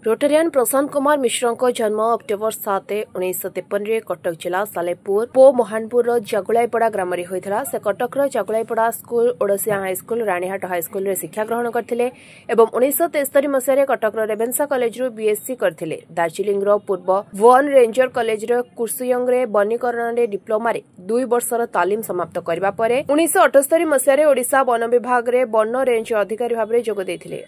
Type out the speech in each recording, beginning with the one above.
Rotarian Prashant Kumar Mishra जन्म October 7, 1953 Cuttack जिला सालेपुर पो मोहानपुर जगुलाईपड़ा ग्राम होता। से Cuttack Jagulaipada school Odasia high school Ranihat high school रे शिक्षा ग्रहण करथिले एवं 1973 मसीह कटक रेवेन्सा कॉलेज रु बीएससी करथिले। दार्जिलिंग पूर्व वन रेंजर कॉलेज कुर्सुयंग रे वनीकरण रे डिप्लोमा रे 2 वर्षर तालीम समाप्त करबा परे 1978 मसीह ओडिशा वन विभाग रे वन रेंज अधिकारी भाव जोग देथिले।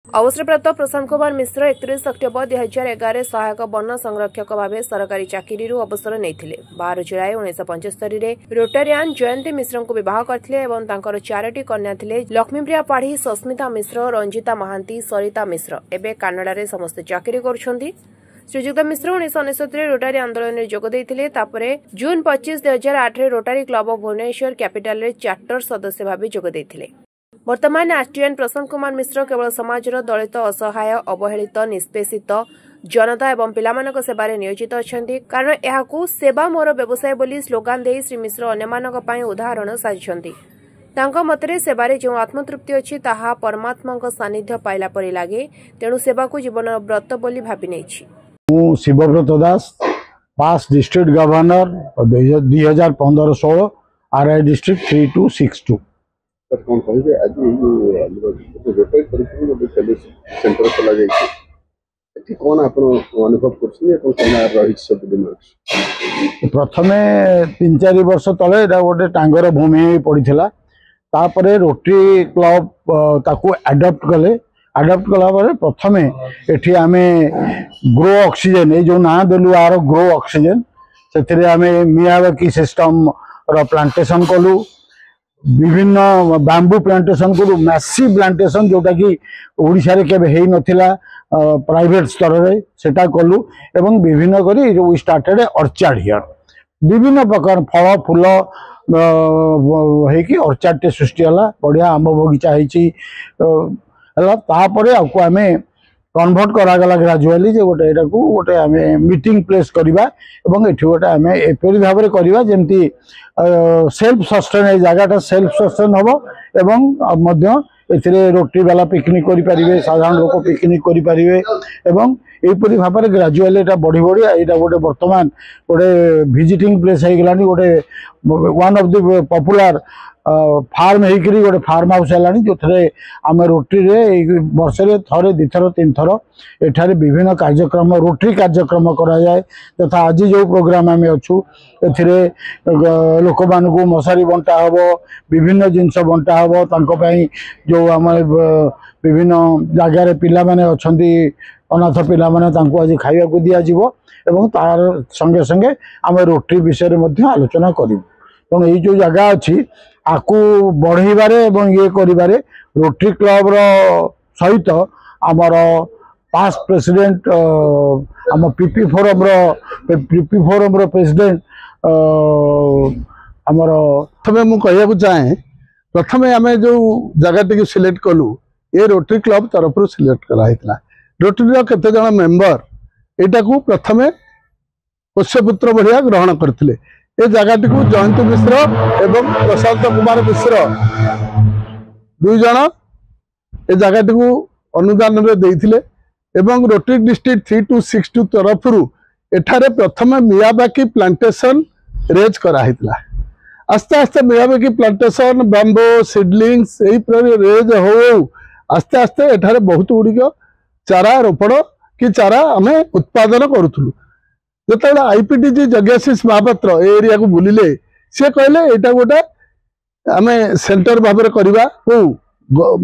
अवसरप्राप्त प्रशांत कुमार मिश्र 31 अक्टोबर 2011 सहायक वन संरक्षक भाव सरकारी चाकरी अवसर नहीं। 12 जुलाई 1975 रे रोटेरियन जयंती मिश्र को विवाह करथिले एवं तांकर 4टी कन्या थिले लक्ष्मीप्रिया पाढ़ी, सस्मिता मिश्र, रंजिता महांती, सरिता मिश्र। एबे कनाडा रे समस्त चाकरी करुछंती। श्रीजुक्त मिश्र 1969 रोटारी आंदोलन में जोग देइथिले। तापरे जून 25, 2008 रे Rotary Club of Bhubaneswar capital रे चार्टर सदस्य भाव जोग देइथिले। वर्तमान राष्ट्रीय प्रशांत कुमार मिश्र केवल समाजर दलित, असहाय, अवहेलित, निष्पेषित जनता एवं पिलामानक सेवारे नियोजित अछंती। कारण एहाकू सेवा मोर व्यवसाय बोली स्लोगान दे श्री मिश्र अन्यमानक पई उदाहरण साजिछंती। तांको मतरे सेवारे जो आत्मतृप्ति अछि ताहा परमात्माक सानिध्य पाइला परि लागे, तेणु सेवा को जीवन व्रत बोली भाबी नेछि। मु Shivabrata Das, past district governor 2015-16, RI district 3262। Sir कौन कहे आज रोटारी तरफ सेंटर चला जाए कौन आप अनुभव कर प्रथम 3-4 वर्ष तले गोटे टांगर भूमि पड़ा। तापर रोटरी क्लब ताकू एडप्ट कले। एडप्ट कला प्रथम एठी आमे ग्रो ऑक्सीजन ये जो ना देलु आर ग्रो ऑक्सीजन से आमे मियावाकी सिस्टम रो प्लांटेशन कलु। विभिन्न बांबू प्लांटेशन करू, मैसिव प्लांटेशन जोटा कि ओडिशा रे केबे हेई नथिला प्राइवेट स्तर रे सेटा कलु एवं विभिन्न करी वी स्टार्टेड ऑर्चार्ड हियर। विभिन्न प्रकार फल फूल हेकी ऑर्चार्ड टे सृष्टि हला। बढ़िया आंब बगीचा हेची हला। तापरे आकु आमे कन्वर्ट करा गला ग्रेजुअली जे गोटे एटा को गोटे आमे मीटिंग प्लेस करबा एवं एठी गोटे आमे एपरि भाव रे करबा जेंति सेल्फ सस्टेन ए जगहटा सेल्फ सस्टेन हबो एवं मध्य एथिरे रोटी वाला पिकनिक करि परिबे, साधारण लोक पिकनिक करि परिबे एवं एपरि भाव रे ग्रेजुअली एटा बढ़ी बढ़ी एटा गोटे वर्तमान गोटे विजिटिंग प्लेस हे गलानी। गोटे one of the popular farm हेकरी गोटे फार्म हाउस है जो थे आम रोटरी रे वर्ष रे थरे 2-3 थर एठारे विभिन्न कार्यक्रम रोटरी कार्यक्रम करा जाए। तथा आज जो प्रोग्राम आम अच्छू ए लोक मान को मशारी बंटा हम, विभिन्न जिनस बंटा हम। जो आम विभिन्न जगार पिला माने अछंती अनाथ पिला माने तांको आज खाइबा को दिया जीवो एवं तार संगे संगे आम रोटरी विषय में आलोचना करूँ। तेणु ये जो जगह अच्छी आकू बढ़ेबारे एवं ये करिबारे रोटरी क्लब रो सहित आमर पास्ट प्रेसिडेंट आम पीपी फोरम रो प्रेसिडेंट आमर प्रथम मु कहया चाहे प्रथम आम जो जगह टी सिलेक्ट कलु ये रोटरी क्लब तरफ सिलेक्ट कराइला। रोटरी केते जन मेंबर एटा को प्रथम पोष्यपुत्र बढ़िया ग्रहण करथिले। ये जगह को जयंती मिश्र एवं प्रशांत कुमार मिश्र 2 जन ये जगह को अनुदान रे देइथिले एवं रोटरी डिस्ट्रिक्ट 3262 तरफ एठारे प्रथम मियावाकी प्लांटेशन रेज कराइतला। आस्ते आस्ते मियावाकी प्लांटेशन बांबो सीडलिंग्स यही रेज हो आस्ते आस्ते एठारे बहुत गुड़िक चारा रोपण कि चारा आम उत्पादन करूथुलु। जो आईपीडीजी जग्याशीष महापात्र एरिया को बुलिले सी कहले एटा गोटे आम सेंटर भाव में करवा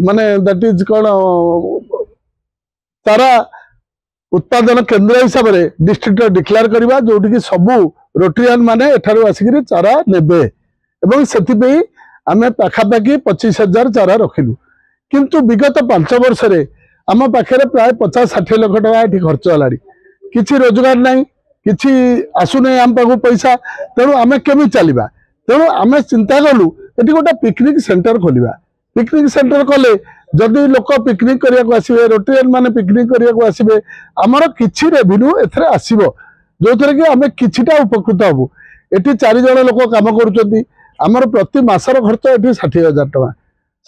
माने दैट इज कौन तारा उत्पादन केंद्र हिसाब से डिस्ट्रिक्ट डिक्लेयर करवा जोटी कि सबू रोटरियन माने एठारु आसिक चारा नेबे एवं से आम पाखापाखि 25,000 चारा रखिलु। किंतु विगत 5 वर्ष आम पाखे प्राय 50-60 लाख टका ये खर्च है। किसी रोजगार नहीं, किसी आसुना आम पाक पैसा, तेणु आम केमी चलवा। तेणु आम चिंता कलु ये गोटे पिकनिक सेंटर खोलिबा। पिकनिक सेंटर कले जदि लोक पिकनिक करने को आसबे, रोटेरियन माने पिकनिक करने को आसबे, आमर किछि रेवेन्यू एथरे आसीबो जो थरे कि आम किछिटा उपकृत हबु। एठी 4 जण लोक काम करूछंती, आमर प्रति मासर खर्च एठी 60,000 टका।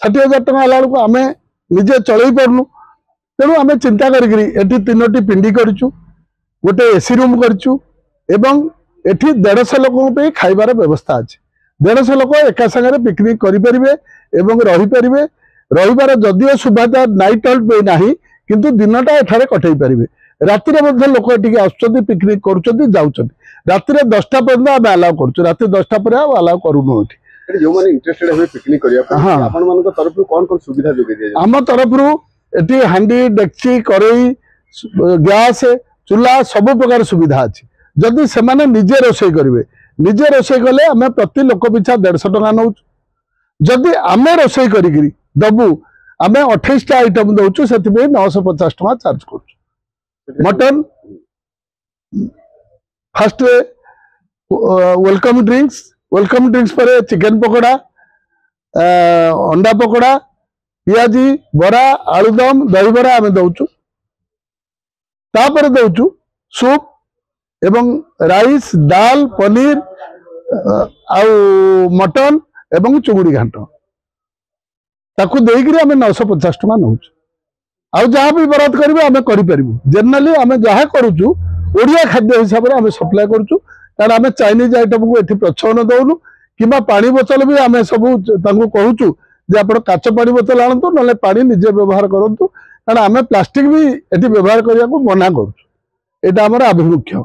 60,000 टका हला बेलू आम निजे चलई पारनु। तेणु आम चिंता करी 3टी पिंडी करूँ गोटे एसी रूम करूँ एवं एठी 150 लोक खाइबार व्यवस्था अच्छे 150 लोक एका सागर पिकनिक करें एवं रहीपर रहीबार जदिव सुविधा नाइट हल्ट पे ना किंतु दिनटा एठारे कटई पारे राति लोक ये आसुँच पिकनिक करुँच राति 10टा पर्यटन आम आलाउ करूँ राति 10टा पर आलाउ करूँ जो माने इंटरेस्टेड है पिकनिक करिया हाँ आपण मान तरफ कौन कौन सुविधा जोगे दिया आम तरफ एटी हांडी डेक्ची कड़ई गैस चूल्हा सब प्रकार सुविधा अच्छी जदि से माने निजे रोषे करेंगे निजे रोषे कले आम प्रति लोक पिछा 150 टका नौ जदि आम रोषे करी दबू आम 28टा आइटम दौचु से 950 टका चार्ज कर मटन फास्ट वेलकम ड्रिंक्स पर चिकेन पकोड़ा अंडा पकोड़ा पियाजी बरा आलुदम दही बरा आम दौचु तापर दौचु सूप एवं राइस दाल पनीर आउ मटन एवं चुंगुड़ी घाट ताकू देकरी आम 950 टका नौ आउ जहाँ भी बराद करेंगे आम करूँ जेनराली आम जहाँ करुचु ओडिया खाद्य हिसाब से आम सप्लाय करुचु कारण आम चाइनीज आइटम को ये प्रोत्साहन दौनु कि पानी बोतल भी आम सब कहूँ जे आप काच पानी बोतल आणतु ना पानी निजे व्यवहार करूँ कारण आम प्लास्टिक भी ये व्यवहार करने को मना करुँ आमर आभिमुख्य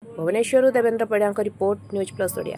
भुवनेश्वर देवेंद्र पढ़िया रिपोर्ट न्यूज प्लस ओडिया।